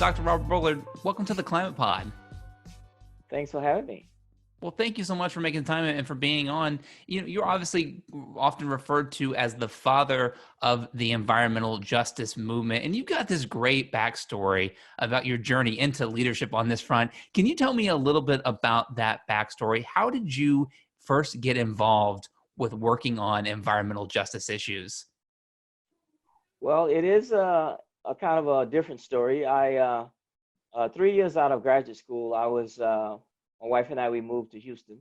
Dr. Robert Bullard. Welcome to the Climate Pod. Thanks for having me. Well, thank you so much for making time and for being on. You're obviously often referred to as the father of the environmental justice movement, and you've got this great backstory about your journey into leadership on this front. Can you tell me a little bit about that backstory? How did you first get involved with working on environmental justice issues? Well, it is a kind of a different story. 3 years out of graduate school, my wife and I, we moved to Houston,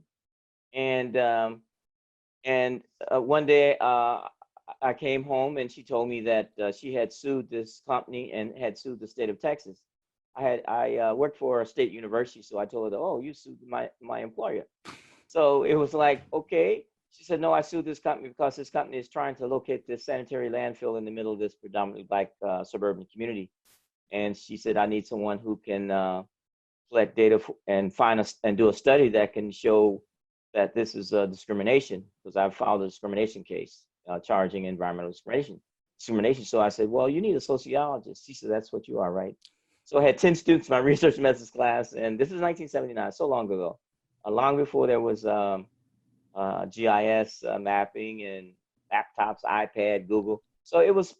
and one day I came home and she told me that she had sued this company and had sued the state of Texas. I worked for a state university, so I told her, "Oh, you sued my employer." So it was like, okay. She said, "No, I sued this company because this company is trying to locate this sanitary landfill in the middle of this predominantly Black suburban community." And she said, "I need someone who can collect data and find us and do a study that can show that this is discrimination," because I've filed a discrimination case charging environmental discrimination. So I said, "Well, you need a sociologist." She said, "That's what you are, right?" So I had 10 students in my research methods class, and this is 1979, so long ago, long before there was GIS mapping and laptops, iPad, Google. So it was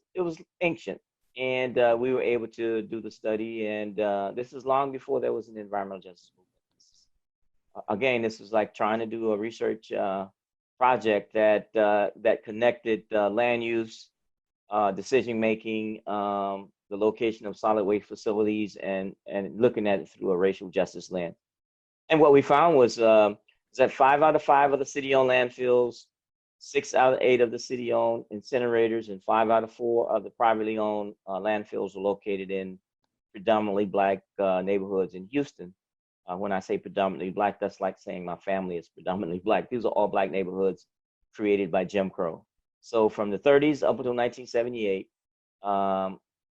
ancient, and we were able to do the study. And this is long before there was an environmental justice movement. Again, this was like trying to do a research project that connected land use, decision making, the location of solid waste facilities, and looking at it through a racial justice lens. And what we found was that 5 out of 5 of the city-owned landfills, 6 out of 8 of the city-owned incinerators, and 5 out of 4 of the privately owned landfills are located in predominantly Black neighborhoods in Houston. When I say predominantly Black, that's like saying my family is predominantly Black. These are all Black neighborhoods created by Jim Crow. So from the 30s up until 1978,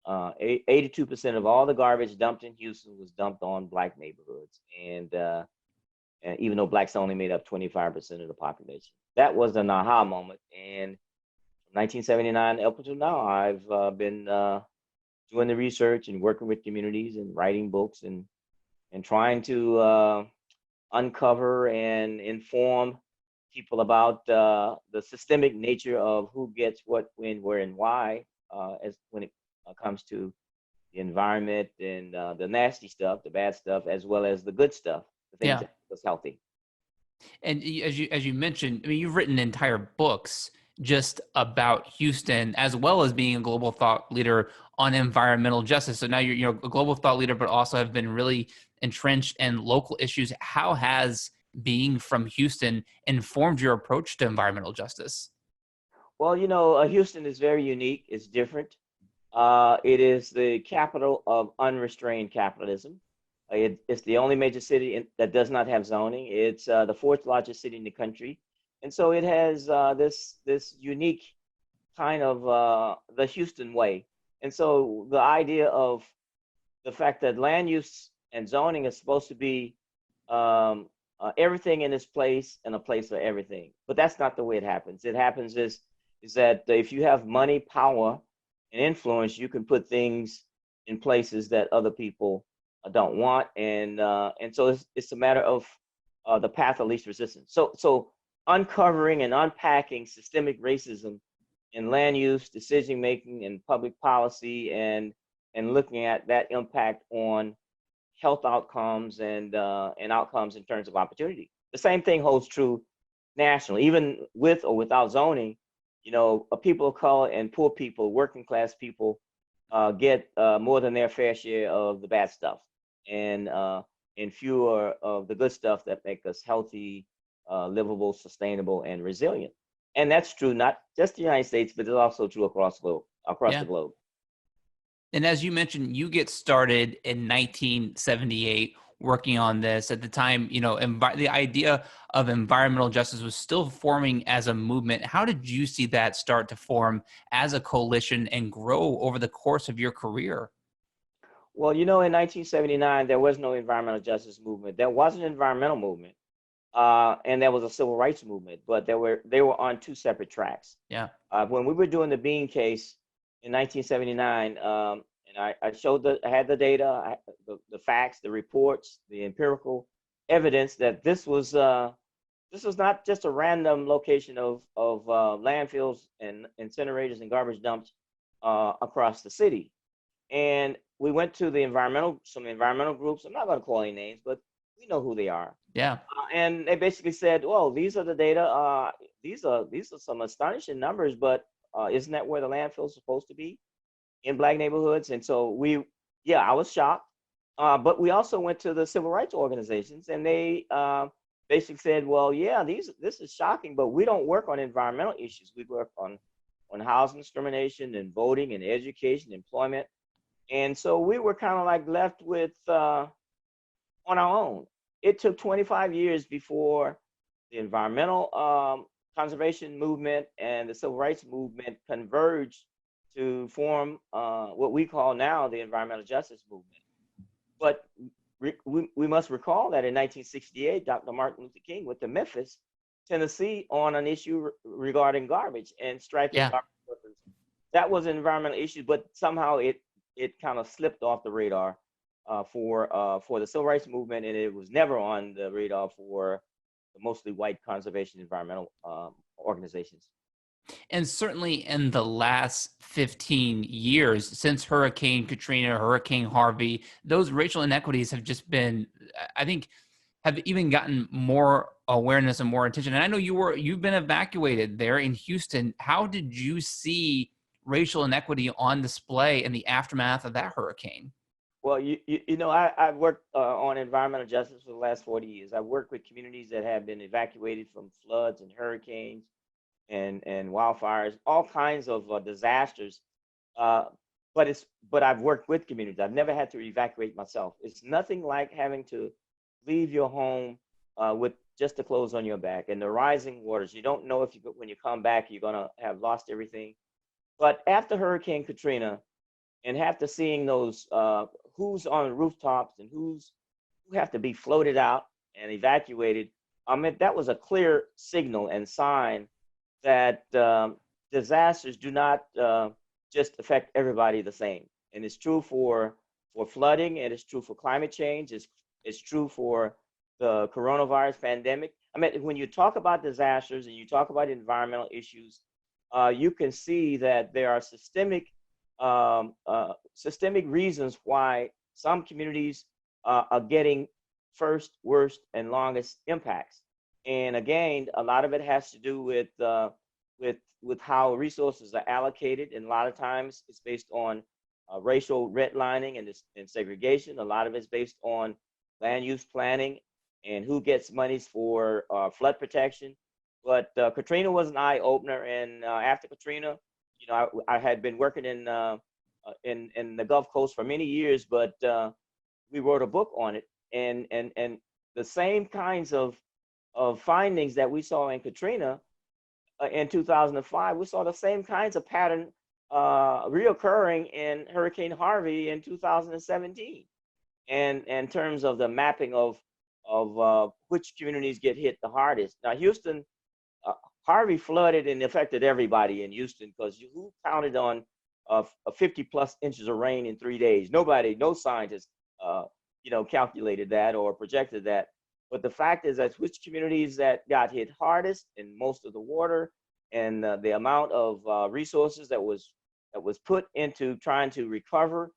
82% of all the garbage dumped in Houston was dumped on Black neighborhoods. And even though Blacks only made up 25% of the population. That was an aha moment. And from 1979 up until now, I've been doing the research and working with communities and writing books and trying to uncover and inform people about the systemic nature of who gets what, when, where, and why, as when it comes to the environment and the nasty stuff, the bad stuff, as well as the good stuff, the things that keep us healthy. And as you mentioned, I mean, you've written entire books just about Houston, as well as being a global thought leader on environmental justice. So now you're a global thought leader, but also have been really entrenched in local issues. How has being from Houston informed your approach to environmental justice? Well, Houston is very unique. It's different. It is the capital of unrestrained capitalism. It's the only major city that does not have zoning. It's the 4th largest city in the country. And so it has this unique kind of the Houston way. And so the idea of the fact that land use and zoning is supposed to be everything in its place and a place for everything. But that's not the way it happens. It happens is that if you have money, power, and influence, you can put things in places that other people don't want, and so it's a matter of the path of least resistance. So uncovering and unpacking systemic racism in land use, decision making, and public policy, and looking at that impact on health outcomes and outcomes in terms of opportunity. The same thing holds true nationally, even with or without zoning. People of color and poor people, working class people, get more than their fair share of the bad stuff, and fewer of the good stuff that make us healthy, livable, sustainable, and resilient. And that's true not just the United States, but it's also true across the globe. And as you mentioned, you get started in 1978 working on this. At the time, the idea of environmental justice was still forming as a movement. How did you see that start to form as a coalition and grow over the course of your career? Well, in 1979, there was no environmental justice movement. There was an environmental movement, and there was a civil rights movement, but they were on 2 separate tracks. Yeah. When we were doing the Bean case in 1979, and I showed I had the data, the facts, the reports, the empirical evidence that this was not just a random location of landfills and incinerators and garbage dumps across the city. And we went to some environmental groups. I'm not going to call any names, but we know who they are. Yeah. And they basically said, "Well, these are the data. These are some astonishing numbers, but isn't that where the landfill is supposed to be in Black neighborhoods?" And so yeah, I was shocked. But we also went to the civil rights organizations, and they basically said, "Well, yeah, this is shocking, but we don't work on environmental issues. We work on housing discrimination and voting and education, employment." And so we were kind of like left with on our own. It took 25 years before the environmental conservation movement and the civil rights movement converged to form what we call now the environmental justice movement. But we must recall that in 1968, Dr. Martin Luther King went to Memphis, Tennessee, on an issue regarding garbage and striking Yeah. garbage workers. That was an environmental issue, but somehow it kind of slipped off the radar for the civil rights movement, and it was never on the radar for the mostly white conservation environmental organizations. And certainly in the last 15 years, since Hurricane Katrina, Hurricane Harvey, those racial inequities have just been, I think, have even gotten more awareness and more attention. And I know you've been evacuated there in Houston. How did you see racial inequity on display in the aftermath of that hurricane? Well, I've worked on environmental justice for the last 40 years. I've worked with communities that have been evacuated from floods and hurricanes and wildfires, all kinds of disasters. Uh, but I've worked with communities. I've never had to evacuate myself. It's nothing like having to leave your home with just the clothes on your back and the rising waters. You don't know if when you come back, you're gonna have lost everything. But after Hurricane Katrina, and after seeing those who's on rooftops and who have to be floated out and evacuated, I mean that was a clear signal and sign that disasters do not just affect everybody the same. And it's true for flooding, and it's true for climate change. It's true for the coronavirus pandemic. I mean, when you talk about disasters and you talk about environmental issues, you can see that there are systemic reasons why some communities are getting first, worst, and longest impacts. And again, a lot of it has to do with how resources are allocated, and a lot of times it's based on racial redlining and segregation. A lot of it's based on land use planning and who gets monies for flood protection. But Katrina was an eye opener, and after Katrina, I had been working in the Gulf Coast for many years, but we wrote a book on it, and the same kinds of findings that we saw in Katrina in 2005, we saw the same kinds of pattern reoccurring in Hurricane Harvey in 2017, and in terms of the mapping of which communities get hit the hardest. Now, Houston, Harvey flooded and affected everybody in Houston, because who counted on 50 plus inches of rain in 3 days? Nobody, no scientist, calculated that or projected that. But the fact is that which communities that got hit hardest and most of the water and the amount of resources that was put into trying to recover,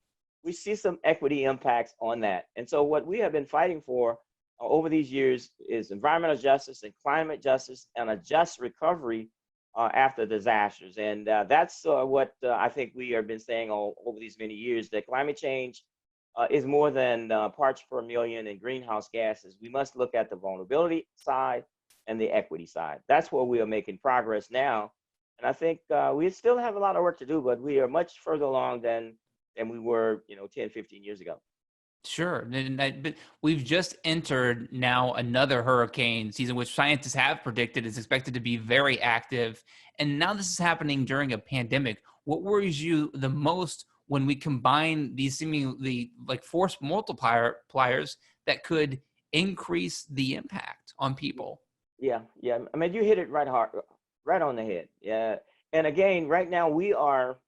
we see some equity impacts on that. And so what we have been fighting for over these years is environmental justice and climate justice and a just recovery after disasters. And that's what I think we have been saying all over these many years, that climate change is more than parts per million in greenhouse gases. We must look at the vulnerability side and the equity side. That's where we are making progress now. And I think we still have a lot of work to do, but we are much further along than we were, 10, 15 years ago. Sure. But we've just entered now another hurricane season, which scientists have predicted is expected to be very active. And now this is happening during a pandemic. What worries you the most when we combine these seemingly like force multipliers that could increase the impact on people? Yeah, yeah. I mean, you hit it right on the head. Yeah. And again, right now we are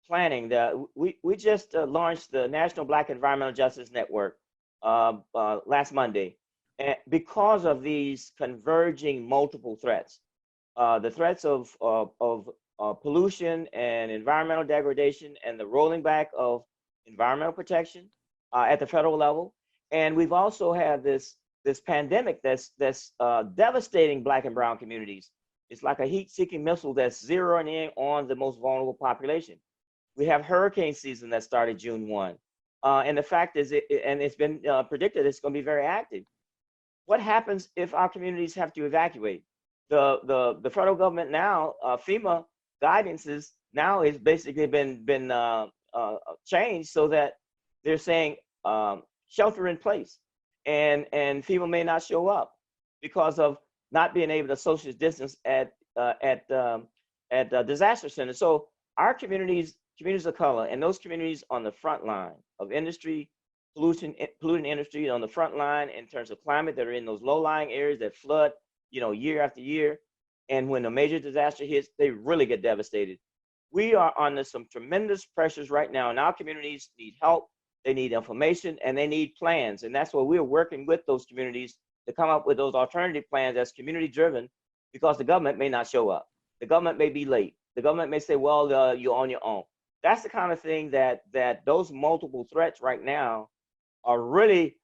planning. We just launched the National Black Environmental Justice Network last Monday, and because of these converging multiple threats, the threats of pollution and environmental degradation, and the rolling back of environmental protection at the federal level, and we've also had this pandemic that's devastating Black and Brown communities. It's like a heat-seeking missile that's zeroing in on the most vulnerable population. We have hurricane season that started June 1. And the fact is, and it's been predicted, it's going to be very active. What happens if our communities have to evacuate? The federal government now, FEMA guidances now is basically been changed so that they're saying shelter in place, and FEMA may not show up because of not being able to social distance at disaster centers. So our communities of color, and those communities on the front line of industry, polluting industry, on the front line in terms of climate, that are in those low-lying areas that flood, year after year. And when a major disaster hits, they really get devastated. We are under some tremendous pressures right now, and our communities need help, they need information, and they need plans. And that's why we're working with those communities to come up with those alternative plans that's community-driven, because the government may not show up. The government may be late. The government may say, well, you're on your own. That's the kind of thing that those multiple threats right now are really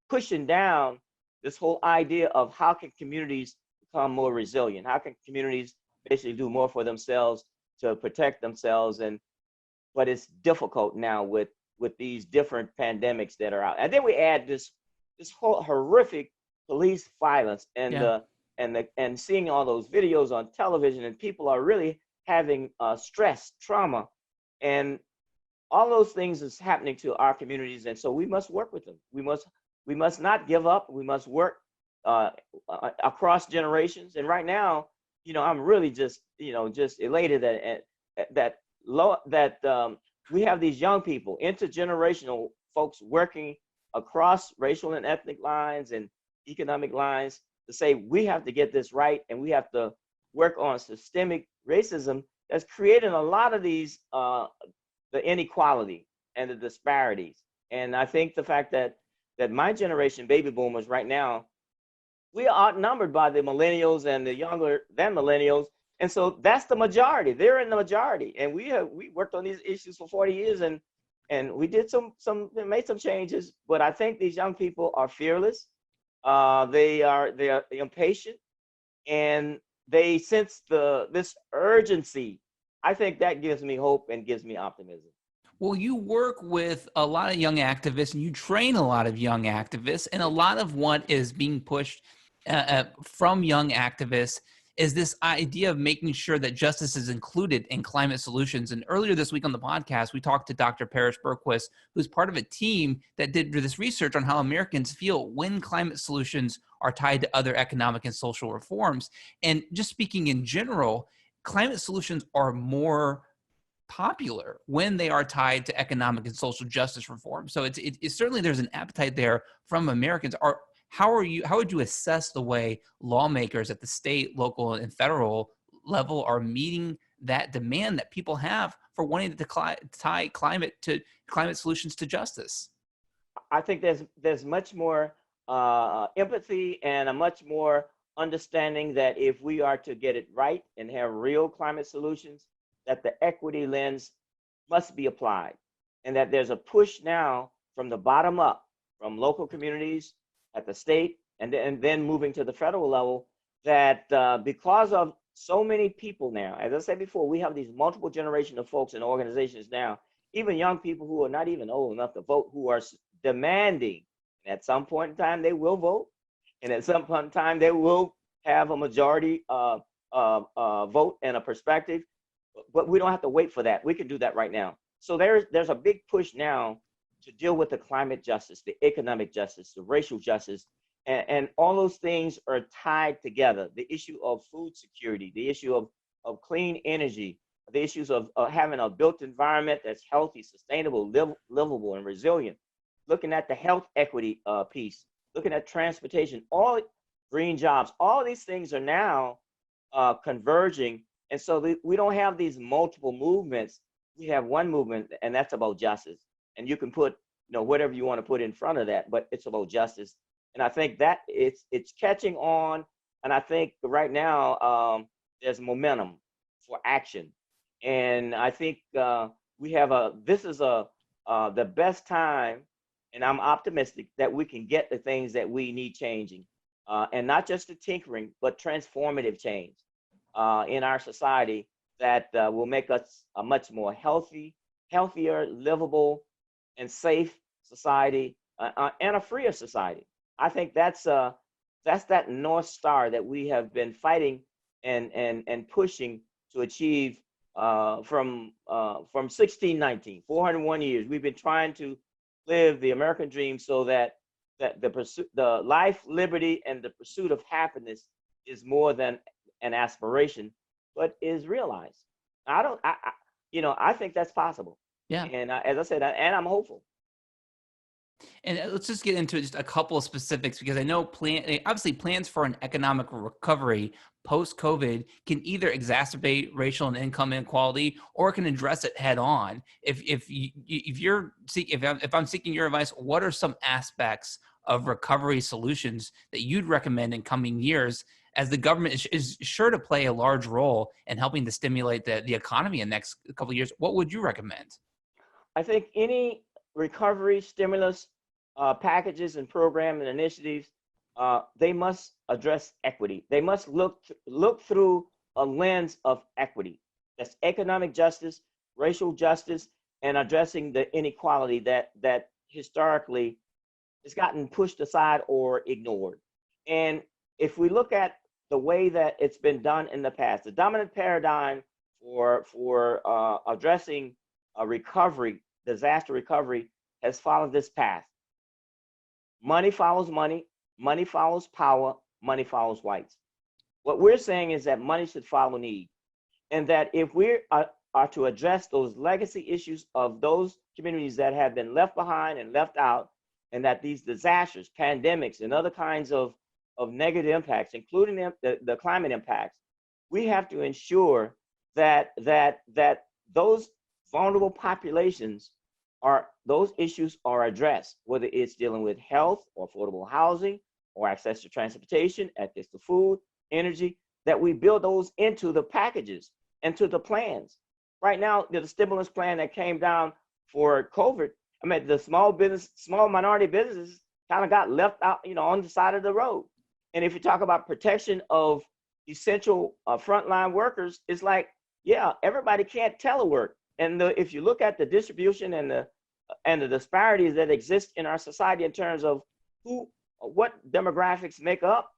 pushing down this whole idea of how can communities become more resilient? How can communities basically do more for themselves to protect themselves? But it's difficult now with these different pandemics that are out. And then we add this whole horrific police violence and seeing all those videos on television, and people are really having stress, trauma, and all those things is happening to our communities. And so we must work with them. We must not give up. We must work across generations. And right now, I'm really just elated that we have these young people, intergenerational folks, working across racial and ethnic lines and economic lines to say we have to get this right, and we have to work on systemic racism that's creating a lot of these the inequality and the disparities. And I think the fact that my generation, baby boomers, right now, we are outnumbered by the millennials and the younger than millennials, and so that's the majority. They're in the majority, and we worked on these issues for 40 years, and we did made some changes. But I think these young people are fearless. They are impatient, and they sense this urgency. I think that gives me hope and gives me optimism. Well, you work with a lot of young activists, and you train a lot of young activists, and a lot of what is being pushed from young activists is this idea of making sure that justice is included in climate solutions. And earlier this week on the podcast, we talked to Dr. Parrish Berquist, who's part of a team that did this research on how Americans feel when climate solutions are tied to other economic and social reforms. And just speaking in general, climate solutions are more popular when they are tied to economic and social justice reform. So it's certainly, there's an appetite there from Americans. How would you assess the way lawmakers at the state, local, and federal level are meeting that demand that people have for wanting to tie climate solutions to justice? I think there's much more empathy and a much more understanding that if we are to get it right and have real climate solutions, that the equity lens must be applied, and that there's a push now from the bottom up, from local communities at the state, and then moving to the federal level, that because of so many people now, as I said before, we have these multiple generations of folks and organizations now, even young people who are not even old enough to vote, who are demanding, and at some point in time they will vote, and at some point in time they will have a majority vote and a perspective. But we don't have to wait for that. We can do that right now. So there's a big push now to deal with the climate justice, the economic justice, the racial justice, and all those things are tied together. The issue of food security, the issue of clean energy, the issues of having a built environment that's healthy, sustainable, livable, and resilient. Looking at the health equity piece, looking at transportation, all green jobs, all these things are now converging. And so we don't have these multiple movements. We have one movement, and that's about justice. And you can put, whatever you want to put in front of that, but it's about justice. And I think that it's catching on. And I think right now there's momentum for action. And I think we have this is the best time, and I'm optimistic that we can get the things that we need changing, and not just the tinkering, but transformative change in our society that will make us a much more healthier, livable, and safe society, and a freer society. I think that's that North Star that we have been fighting and pushing to achieve from 1619, 401 years. We've been trying to live the American dream so that the life, liberty, and the pursuit of happiness is more than an aspiration, but is realized. I think that's possible. Yeah. And as I said, and I'm hopeful. And let's just get into just a couple of specifics, because I know obviously plans for an economic recovery post-COVID can either exacerbate racial and income inequality, or it can address it head on. If I'm seeking your advice, what are some aspects of recovery solutions that you'd recommend in coming years, as the government is sure to play a large role in helping to stimulate the economy in the next couple of years? What would you recommend? I think any recovery stimulus packages and program and initiatives, they must address equity. They must look through a lens of equity. That's economic justice, racial justice, and addressing the inequality that historically has gotten pushed aside or ignored. And if we look at the way that it's been done in the past, the dominant paradigm for addressing a recovery, disaster recovery, has followed this path. Money follows money, money follows power, money follows whites. What we're saying is that money should follow need, and that if we are to address those legacy issues of those communities that have been left behind and left out, and that these disasters, pandemics, and other kinds of negative impacts, including the climate impacts, we have to ensure that those vulnerable populations those issues are addressed, whether it's dealing with health or affordable housing or access to transportation, access to food, energy, that we build those into the packages and to the plans. Right now, the stimulus plan that came down for COVID, I mean, the small minority businesses kind of got left out, on the side of the road. And if you talk about protection of essential frontline workers, it's like, yeah, everybody can't telework. And if you look at the distribution and the disparities that exist in our society in terms of what demographics make up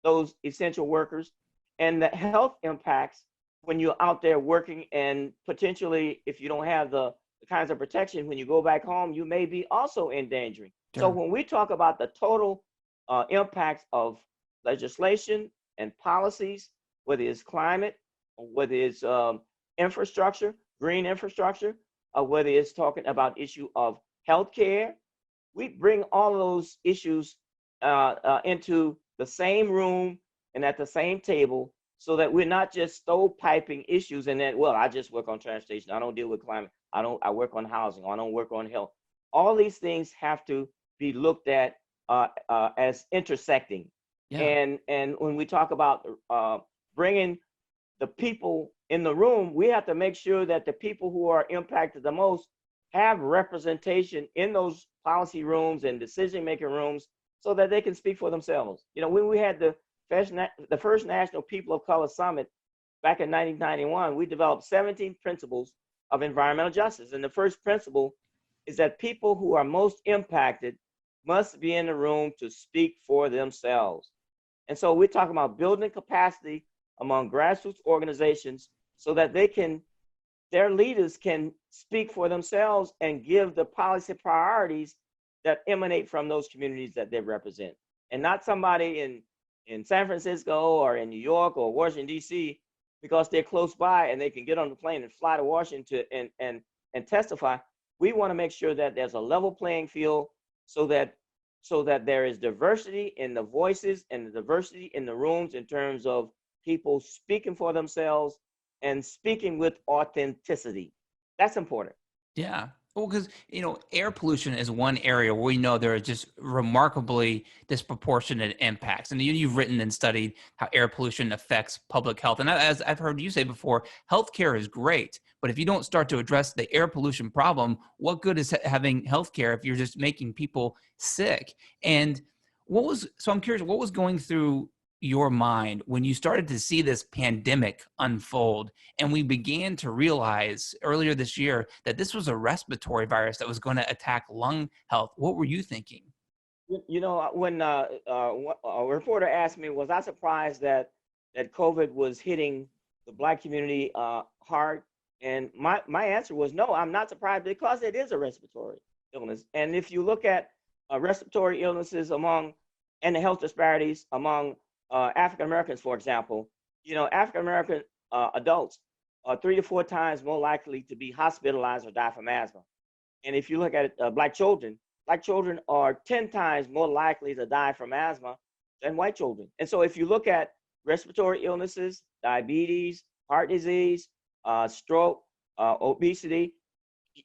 those essential workers, and the health impacts when you're out there working, and potentially, if you don't have the kinds of protection when you go back home, you may be also endangering. Sure. So when we talk about the total impacts of legislation and policies, whether it's climate, or whether it's infrastructure, green infrastructure, or whether it's talking about issue of healthcare, we bring all of those issues into the same room and at the same table, so that we're not just stovepiping issues and then, well, I just work on transportation, I don't deal with climate, I work on housing, or I don't work on health. All these things have to be looked at as intersecting. Yeah. And when we talk about bringing the people in the room, we have to make sure that the people who are impacted the most have representation in those policy rooms and decision-making rooms, so that they can speak for themselves. When we had the first National People of Color Summit back in 1991, we developed 17 principles of environmental justice. And the first principle is that people who are most impacted must be in the room to speak for themselves. And so we're talking about building capacity among grassroots organizations so that their leaders can speak for themselves and give the policy priorities that emanate from those communities that they represent. And not somebody in San Francisco or in New York or Washington, D.C., because they're close by and they can get on the plane and fly to Washington and testify. We want to make sure that there's a level playing field, so that there is diversity in the voices and the diversity in the rooms in terms of people speaking for themselves and speaking with authenticity. That's important. Yeah. Well, because air pollution is one area where we know there are just remarkably disproportionate impacts, and you've written and studied how air pollution affects public health. And as I've heard you say before, healthcare is great, but if you don't start to address the air pollution problem, what good is having healthcare if you're just making people sick? And I'm curious, what was going through your mind when you started to see this pandemic unfold? And we began to realize earlier this year that this was a respiratory virus that was going to attack lung health. What were you thinking? When a reporter asked me, was I surprised that COVID was hitting the Black community hard? And my answer was no, I'm not surprised, because it is a respiratory illness. And if you look at respiratory illnesses and the health disparities among African Americans, for example, African American adults are 3 to 4 times more likely to be hospitalized or die from asthma. And if you look at Black children are 10 times more likely to die from asthma than white children. And so if you look at respiratory illnesses, diabetes, heart disease, stroke, obesity,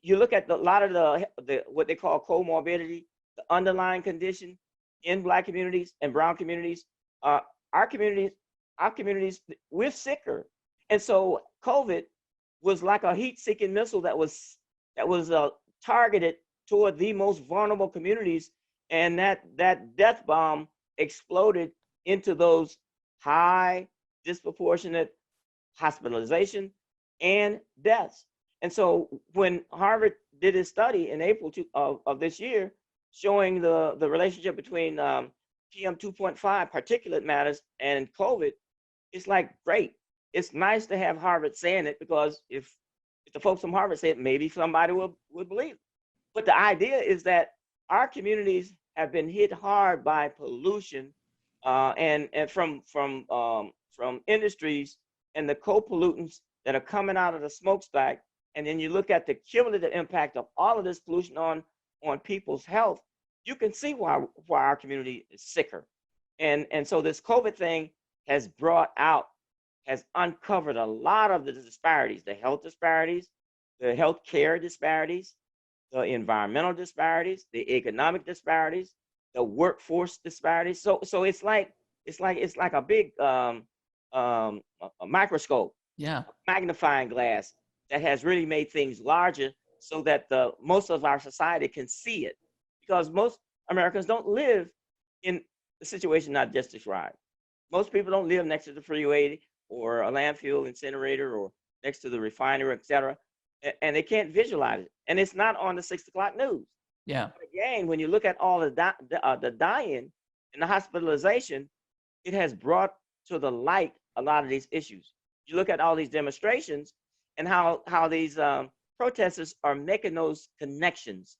you look at a lot of the what they call comorbidity, the underlying condition in Black communities and brown communities. Our communities, we're sicker. And so COVID was like a heat-seeking missile that was targeted toward the most vulnerable communities, and that death bomb exploded into those high disproportionate hospitalization and deaths. And so when Harvard did his study in April of this year, showing the relationship between PM 2.5 particulate matters and COVID, it's like, great. It's nice to have Harvard saying it, because if the folks from Harvard say it, maybe somebody would believe it. But the idea is that our communities have been hit hard by pollution and from industries and the co-pollutants that are coming out of the smokestack. And then you look at the cumulative impact of all of this pollution on people's health, you can see why our community is sicker. And so this COVID thing has uncovered a lot of the disparities, the health disparities, the health care disparities, the environmental disparities, the economic disparities, the workforce disparities. So it's like a big a microscope, Yeah. magnifying glass that has really made things larger, so that most of our society can see it, because most Americans don't live in the situation not just described. Most people don't live next to the freeway or a landfill incinerator or next to the refinery, et cetera, and they can't visualize it. And it's not on the 6 o'clock news. Yeah. But again, when you look at all the dying and the hospitalization, it has brought to the light a lot of these issues. You look at all these demonstrations and how these protesters are making those connections.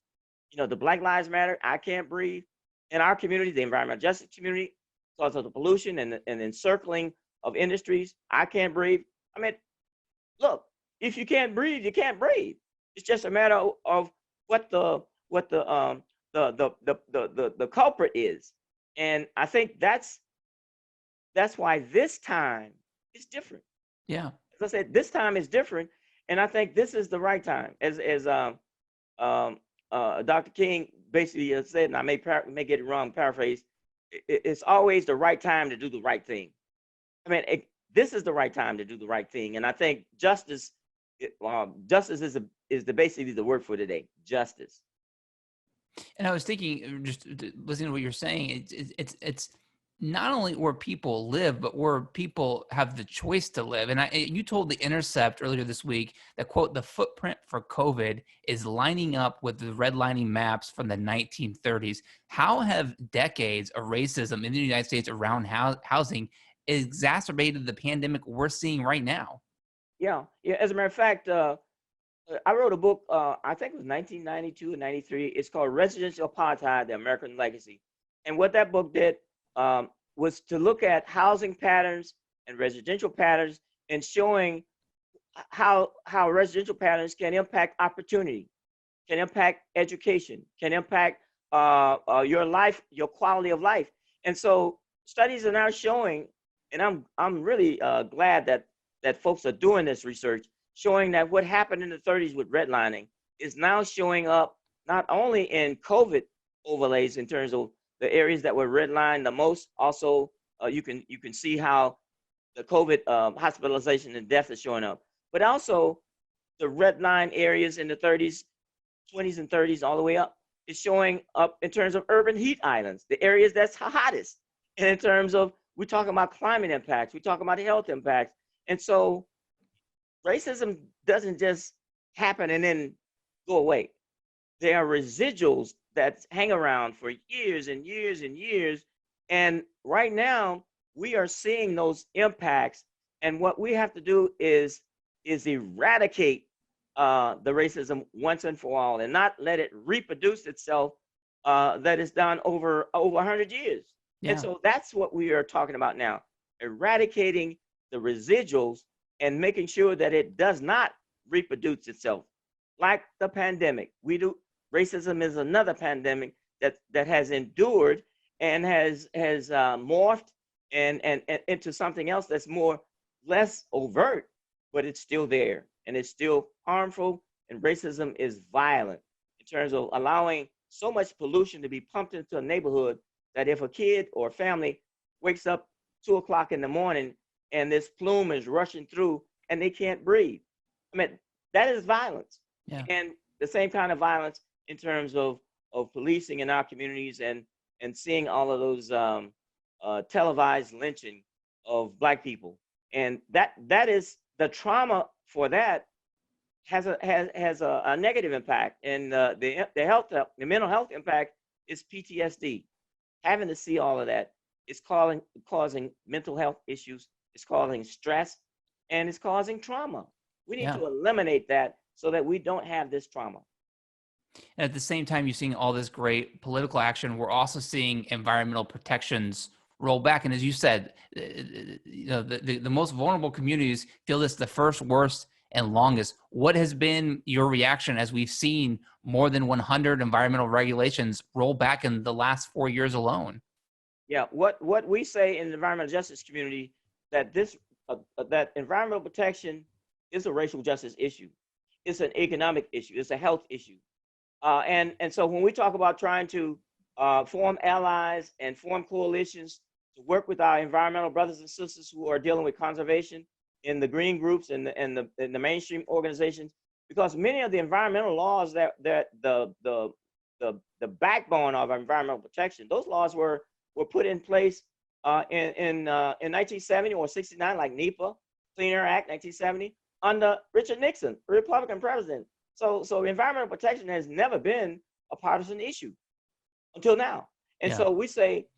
The Black Lives Matter, I can't breathe. In our community, the environmental justice community, because of the pollution and the encircling of industries, I can't breathe. I mean, look, if you can't breathe, you can't breathe. It's just a matter of what the culprit is. And I think that's why this time is different. Yeah. As I said, this time is different, and I think this is the right time. As Dr. King basically said, and I may get it wrong, paraphrase, it's always the right time to do the right thing. I mean, this is the right time to do the right thing, and I think justice is basically the word for today. Justice. And I was thinking, just listening to what you're saying, it's not only where people live, but where people have the choice to live. And you told The Intercept earlier this week that, quote, the footprint for COVID is lining up with the redlining maps from the 1930s. How have decades of racism in the United States around housing exacerbated the pandemic we're seeing right now? Yeah. As a matter of fact, I wrote a book, I think it was 1992 and 93. It's called Residential Apartheid, The American Legacy. And what that book did was to look at housing patterns and residential patterns, and showing how residential patterns can impact opportunity, can impact education, can impact your life, your quality of life. And so studies are now showing And I'm really glad that folks are doing this research, showing that what happened in the 30s with redlining is now showing up not only in COVID overlays in terms of the areas that were redlined the most. Also, you can see how the COVID hospitalization and death is showing up, but also the red line areas in the 30s, 20s, and 30s, all the way up, is showing up in terms of urban heat islands, the areas that's hottest. And in terms of, we're talking about climate impacts, we're talking about health impacts. And so racism doesn't just happen and then go away. There are residuals that hang around for years and years and years. And right now, we are seeing those impacts. And what we have to do is eradicate the racism once and for all, and not let it reproduce itself. That is done over 100 years. And Yeah. so that's what we are talking about now: eradicating the residuals and making sure that it does not reproduce itself, like the pandemic. We do Racism is another pandemic that has endured and has morphed and into something else that's more less overt, but it's still there and it's still harmful. And racism is violent in terms of allowing so much pollution to be pumped into a neighborhood that if a kid or family wakes up 2 o'clock in the morning and this plume is rushing through and they can't breathe, I mean, that is violence. Yeah. And the same kind of violence in terms of policing in our communities and seeing all of those televised lynching of Black people. And that is the trauma for that has a negative impact. And the mental health impact is PTSD. Having to see all of that is causing mental health issues, it's causing stress, and it's causing trauma. We need Yeah. to eliminate that so that we don't have this trauma. And at the same time, you're seeing all this great political action. We're also seeing environmental protections roll back. And as you said, the most vulnerable communities feel this the first, worst, and longest. What has been your reaction as we've seen more than 100 environmental regulations roll back in the last 4 years alone? Yeah, what we say in the environmental justice community, that that environmental protection is a racial justice issue. It's an economic issue. It's a health issue. And so when we talk about trying to form allies and form coalitions to work with our environmental brothers and sisters who are dealing with conservation in the green groups and the mainstream organizations, because many of the environmental laws that the backbone of environmental protection, those laws were put in place in 1970 or 69, like NEPA, Clean Air Act 1970, under Richard Nixon, a Republican president. So environmental protection has never been a partisan issue until now. And Yeah. so we say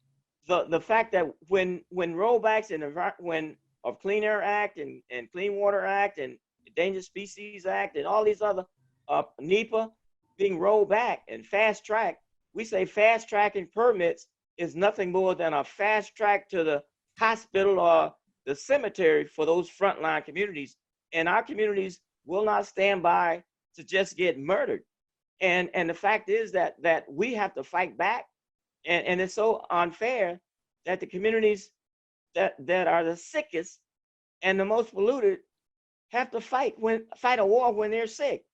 the fact that when rollbacks when of Clean Air Act and Clean Water Act and Endangered Species Act and all these other NEPA being rolled back and fast track, we say fast tracking permits is nothing more than a fast track to the hospital or the cemetery for those frontline communities. And our communities will not stand by to just get murdered. And the fact is that we have to fight back. And it's so unfair that the communities that are the sickest and the most polluted have to fight a war when they're sick.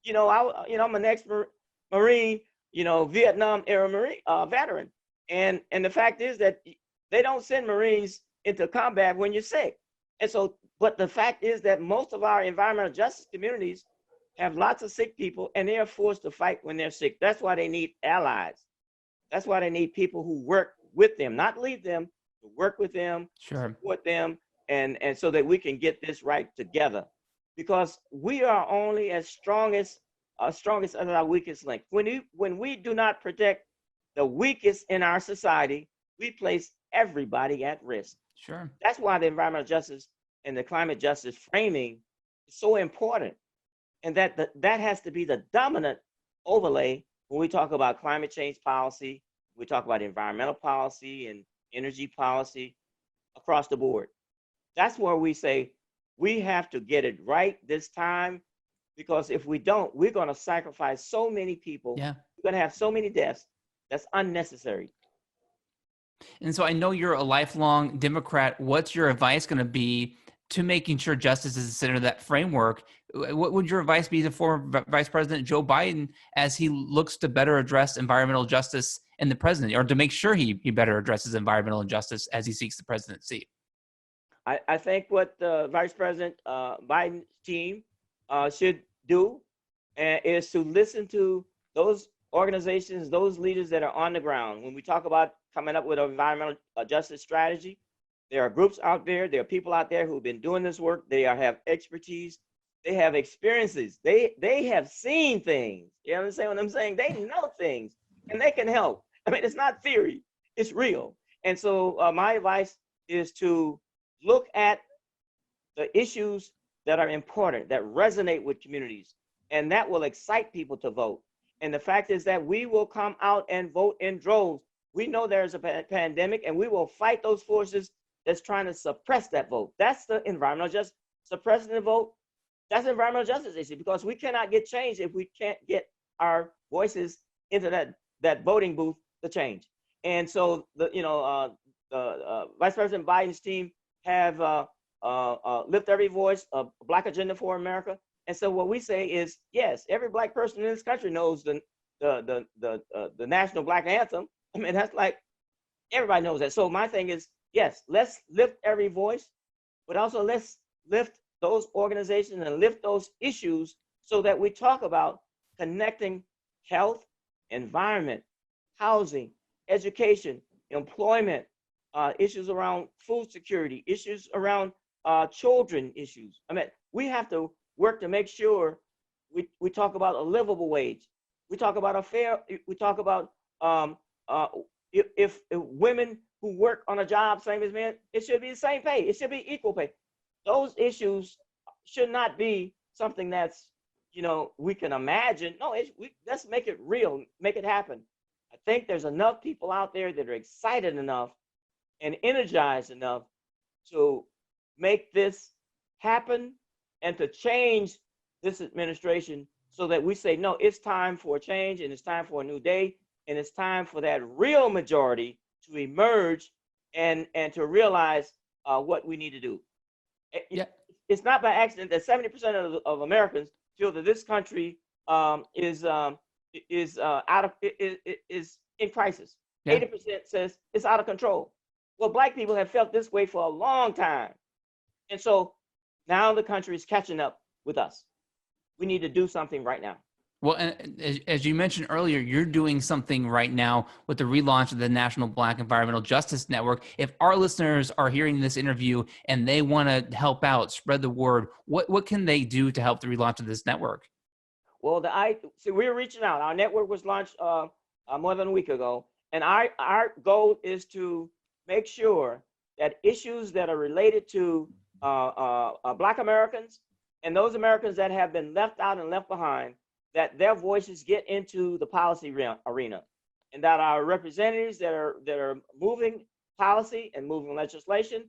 I'm an ex-Marine, Vietnam era Marine veteran. And the fact is that they don't send Marines into combat when you're sick. And so, but the fact is that most of our environmental justice communities have lots of sick people and they are forced to fight when they're sick. That's why they need allies. That's why they need people who work with them, not leave them, to work with them, Sure. support them, and so that we can get this right together. Because we are only as strongest as our weakest link. When we do not protect the weakest in our society, we place everybody at risk. Sure. That's why the environmental justice and the climate justice framing is so important. And that has to be the dominant overlay when we talk about climate change policy, we talk about environmental policy and energy policy across the board. That's where we say we have to get it right this time, because if we don't, we're going to sacrifice so many people. Yeah. We're going to have so many deaths that's unnecessary. And so I know you're a lifelong Democrat. What's your advice going to be to making sure justice is the center of that framework? What would your advice be to former Vice President Joe Biden as he looks to better address environmental justice in the presidency, or to make sure he better addresses environmental injustice as he seeks the presidency? I think what Vice President Biden's team should do is to listen to those organizations, those leaders that are on the ground. When we talk about coming up with an environmental justice strategy, there are groups out there, there are people out there who've been doing this work. They have expertise, they have experiences, they have seen things. You understand what I'm saying? They know things, and they can help. I mean, it's not theory, it's real. And so my advice is to look at the issues that are important, that resonate with communities, and that will excite people to vote. And the fact is that we will come out and vote in droves. We know there's a pandemic, and we will fight those forces that's trying to suppress that vote. That's the environmental justice. Suppressing the vote, that's an environmental justice issue, because we cannot get change if we can't get our voices into that voting booth to change. And so the Vice President Biden's team have Lift Every Voice, a Black Agenda for America. And so what we say is, yes, every Black person in this country knows the national Black anthem. I mean, that's like, everybody knows that. So my thing is, yes, let's lift every voice, but also let's lift those organizations and lift those issues so that we talk about connecting health, environment, housing, education, employment, issues around food security, issues around children issues. I mean, we have to work to make sure we talk about a livable wage. We talk about a fair, we talk about if women who work on a job same as men, it should be the same pay. It should be equal pay. Those issues should not be something that's, we can imagine. No, let's make it real, make it happen. I think there's enough people out there that are excited enough and energized enough to make this happen and to change this administration so that we say, no, it's time for a change, and it's time for a new day, and it's time for that real majority to emerge and to realize what we need to do. Yeah. It's not by accident that 70% of Americans feel that this country is in crisis. Yeah. 80% says it's out of control. Well, Black people have felt this way for a long time. And so now the country is catching up with us. We need to do something right now. Well, and as you mentioned earlier, you're doing something right now with the relaunch of the National Black Environmental Justice Network. If our listeners are hearing this interview and they want to help out, spread the word, what can they do to help the relaunch of this network? Well, we're reaching out. Our network was launched more than a week ago, and our goal is to make sure that issues that are related to Black Americans and those Americans that have been left out and left behind, that their voices get into the policy arena, and that our representatives that are moving policy and moving legislation,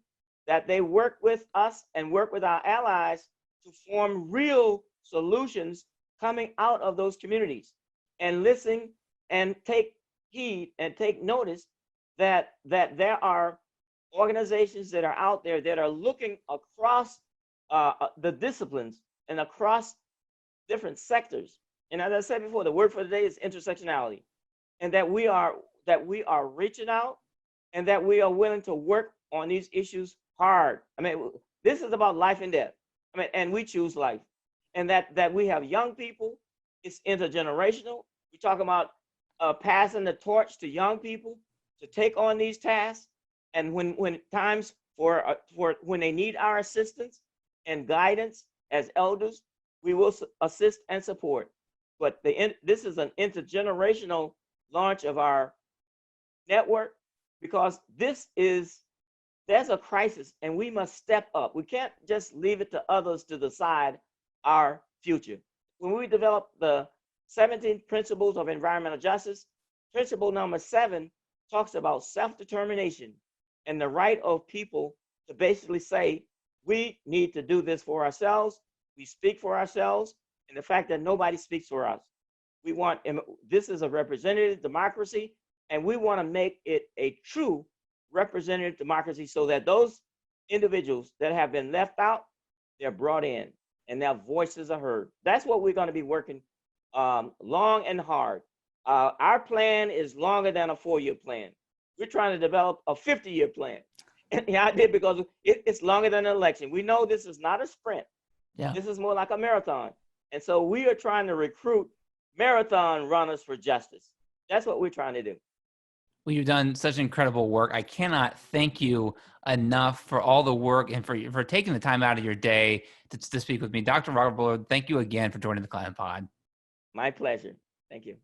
that they work with us and work with our allies to form real solutions coming out of those communities, and listen and take heed and take notice that there are organizations that are out there that are looking across the disciplines and across different sectors. And as I said before, the word for the day is intersectionality, and that we are reaching out, and that we are willing to work on these issues hard. I mean, this is about life and death. I mean, and we choose life, and that we have young people. It's intergenerational. We talk about passing the torch to young people to take on these tasks, and when times for when they need our assistance and guidance as elders, we will assist and support. But this is an intergenerational launch of our network, because there's a crisis, and we must step up. We can't just leave it to others to decide our future. When we developed the 17 principles of environmental justice, principle number 7 talks about self-determination and the right of people to basically say, we need to do this for ourselves. We speak for ourselves, and the fact that nobody speaks for us. This is a representative democracy, and we want to make it a true representative democracy so that those individuals that have been left out, they're brought in and their voices are heard. That's what we're going to be working long and hard. Our plan is longer than a 4-year plan. We're trying to develop a 50-year plan. And the idea, because it's longer than an election. We know this is not a sprint. Yeah. This is more like a marathon. And so we are trying to recruit marathon runners for justice. That's what we're trying to do. Well, you've done such incredible work. I cannot thank you enough for all the work and for taking the time out of your day to speak with me. Dr. Robert Bullard, thank you again for joining the Climate Pod. My pleasure. Thank you.